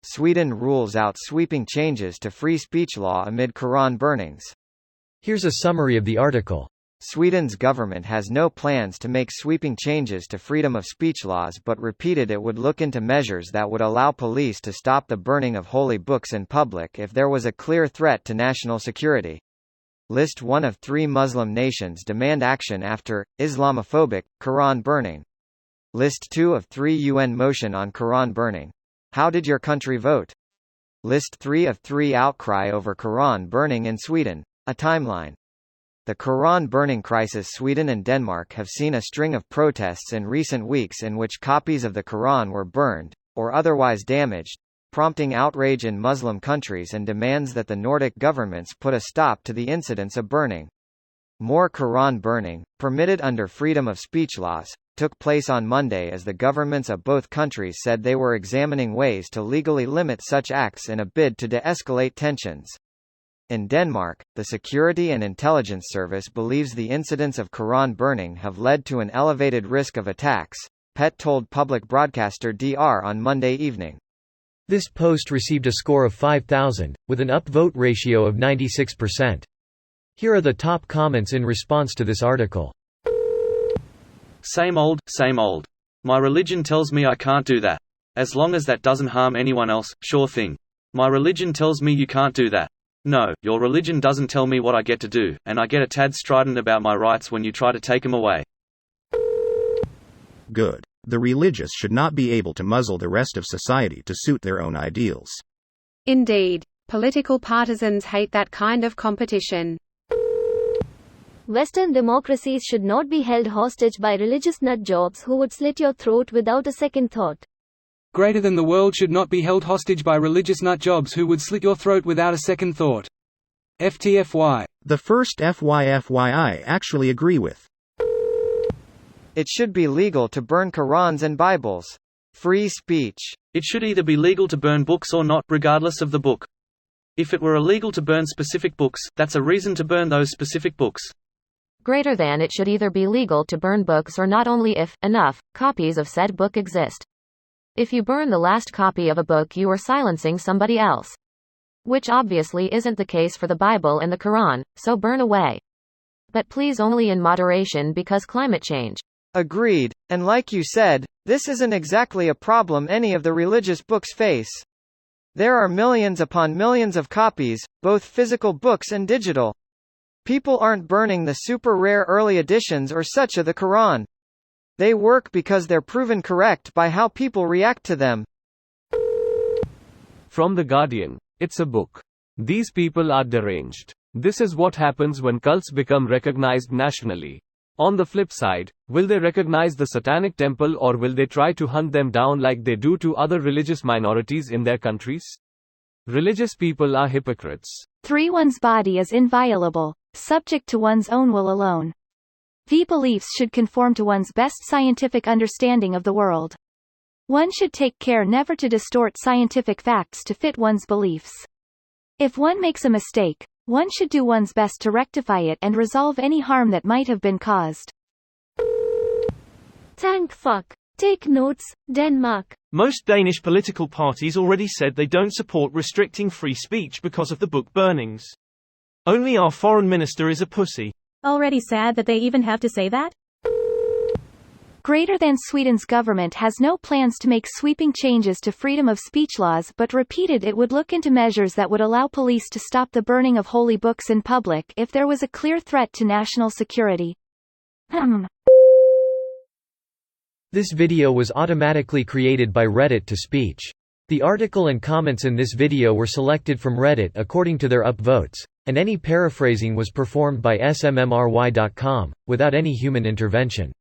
Sweden rules out sweeping changes to free speech law amid Quran burnings. Here's a summary of the article. Sweden's government has no plans to make sweeping changes to freedom of speech laws but repeated it would look into measures that would allow police to stop the burning of holy books in public if there was a clear threat to national security. List 1 of 3 Muslim nations demand action after Islamophobic Quran burning. List 2 of 3 UN motion on Quran burning. How did your country vote? List 3 of 3 outcry over Quran burning in Sweden. A timeline. The Quran burning crisis. Sweden and Denmark have seen a string of protests in recent weeks in which copies of the Quran were burned, or otherwise damaged, prompting outrage in Muslim countries and demands that the Nordic governments put a stop to the incidents of burning. More Quran burning, permitted under freedom of speech laws, took place on Monday as the governments of both countries said they were examining ways to legally limit such acts in a bid to de-escalate tensions. In Denmark, the Security and Intelligence Service believes the incidents of Quran burning have led to an elevated risk of attacks, PET told public broadcaster DR on Monday evening. This post received a score of 5,000, with an upvote ratio of 96%. Here are the top comments in response to this article. Same old, same old. My religion tells me I can't do that. As long as that doesn't harm anyone else, sure thing. My religion tells me you can't do that. No, your religion doesn't tell me what I get to do, and I get a tad strident about my rights when you try to take them away. Good. The religious should not be able to muzzle the rest of society to suit their own ideals. Indeed. Political partisans hate that kind of competition. Western democracies should not be held hostage by religious nutjobs who would slit your throat without a second thought. Greater than the world should not be held hostage by religious nutjobs who would slit your throat without a second thought. FTFY. The first FYFY I actually agree with. It should be legal to burn Qurans and Bibles. Free speech. It should either be legal to burn books or not, regardless of the book. If it were illegal to burn specific books, that's a reason to burn those specific books. Greater than it should either be legal to burn books or not only if enough copies of said book exist. If you burn the last copy of a book, you are silencing somebody else. Which obviously isn't the case for the Bible and the Quran, so burn away. But please only in moderation because climate change. Agreed, and like you said, this isn't exactly a problem any of the religious books face. There are millions upon millions of copies, both physical books and digital. People aren't burning the super rare early editions or such of the Quran. They work because they're proven correct by how people react to them. From The Guardian, it's a book. These people are deranged. This is what happens when cults become recognized nationally. On the flip side, will they recognize the Satanic Temple or will they try to hunt them down like they do to other religious minorities in their countries? Religious people are hypocrites. 3. One's body is inviolable, subject to one's own will alone. The beliefs should conform to one's best scientific understanding of the world. One should take care never to distort scientific facts to fit one's beliefs. If one makes a mistake, one should do one's best to rectify it and resolve any harm that might have been caused. Thank fuck. Take notes, Denmark. Most Danish political parties already said they don't support restricting free speech because of the book burnings. Only our foreign minister is a pussy. Already sad that they even have to say that? Greater than Sweden's government has no plans to make sweeping changes to freedom of speech laws but repeated it would look into measures that would allow police to stop the burning of holy books in public if there was a clear threat to national security. This video was automatically created by Reddit to speech. The article and comments in this video were selected from Reddit according to their upvotes, and any paraphrasing was performed by smmry.com, without any human intervention.